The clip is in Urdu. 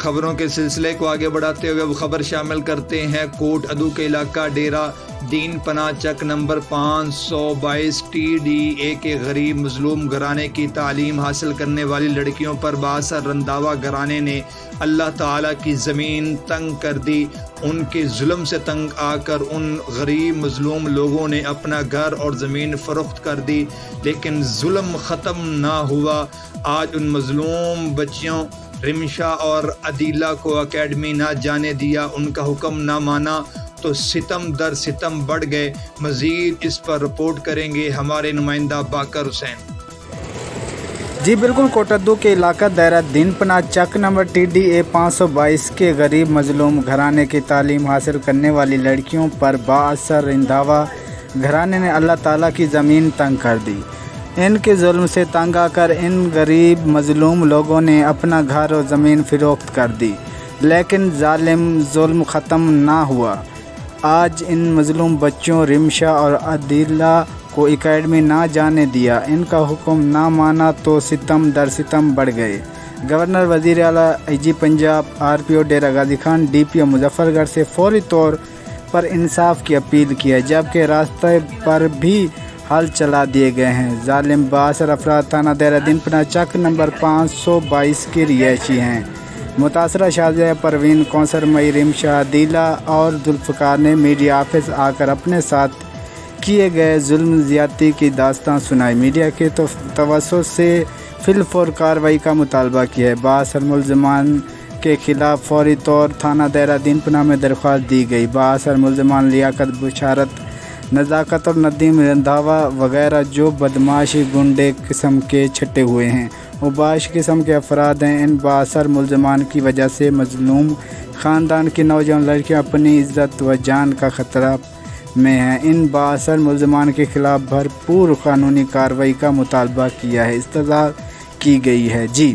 خبروں کے سلسلے کو آگے بڑھاتے ہوئے وہ خبر شامل کرتے ہیں کوٹ ادو کے علاقہ ڈیرہ دین پناہ چک نمبر 522 TDA کے غریب مظلوم گھرانے کی تعلیم حاصل کرنے والی لڑکیوں پر بااثر رنداوا گھرانے نے اللہ تعالیٰ کی زمین تنگ کر دی۔ ان کے ظلم سے تنگ آ کر ان غریب مظلوم لوگوں نے اپنا گھر اور زمین فروخت کر دی، لیکن ظلم ختم نہ ہوا۔ آج ان مظلوم بچیوں رمشا اور عدیلہ کو اکیڈمی نہ جانے دیا، ان کا حکم نہ مانا تو ستم در ستم بڑھ گئے۔ مزید اس پر رپورٹ کریں گے ہمارے نمائندہ باقر حسین۔ جی بالکل، کوٹدو کے علاقہ دائرہ دین پناہ چک نمبر TDA 522 کے غریب مظلوم گھرانے کی تعلیم حاصل کرنے والی لڑکیوں پر بااثر رنداوا گھرانے نے اللہ تعالیٰ کی زمین تنگ کر دی۔ ان کے ظلم سے تنگ آ کر ان غریب مظلوم لوگوں نے اپنا گھر اور زمین فروخت کر دی، لیکن ظالم ظلم ختم نہ ہوا۔ آج ان مظلوم بچوں رمشا اور عدیلہ کو اکیڈمی نہ جانے دیا، ان کا حکم نہ مانا تو ستم در ستم بڑھ گئے۔ گورنر، وزیر اعلیٰ، IG Punjab, RPO Dera Ghazi Khan, DPO Muzaffar گڑھ سے فوری طور پر انصاف کی اپیل کی ہے، جبکہ راستے پر بھی حل چلا دیے گئے ہیں۔ ظالم بااثر افراد تھانہ دائرہ دین پناہ چک نمبر 522 کے رہائشی ہیں۔ متاثرہ شازیہ پروین، کونسر مئی، رمشا، عدیلہ اور ذوالفقار نے میڈیا آفس آ کر اپنے ساتھ کیے گئے ظلم زیادتی کی داستان سنائی، میڈیا کے توسط سے فی الفور کارروائی کا مطالبہ کیا ہے۔ بااثر ملزمان کے خلاف فوری طور تھانہ دائرہ دین پناہ میں درخواست دی گئی۔ بااثر ملزمان لیاقت، بشارت، نزاکت اور ندیم رنداوا وغیرہ جو بدمعاشی گنڈے قسم کے چھٹے ہوئے ہیں، اوباش قسم کے افراد ہیں۔ ان بااثر ملزمان کی وجہ سے مظلوم خاندان کی نوجوان لڑکیاں اپنی عزت و جان کا خطرہ میں ہیں۔ ان بااثر ملزمان کے خلاف بھرپور قانونی کارروائی کا مطالبہ کیا ہے، استدعا کی گئی ہے۔ جی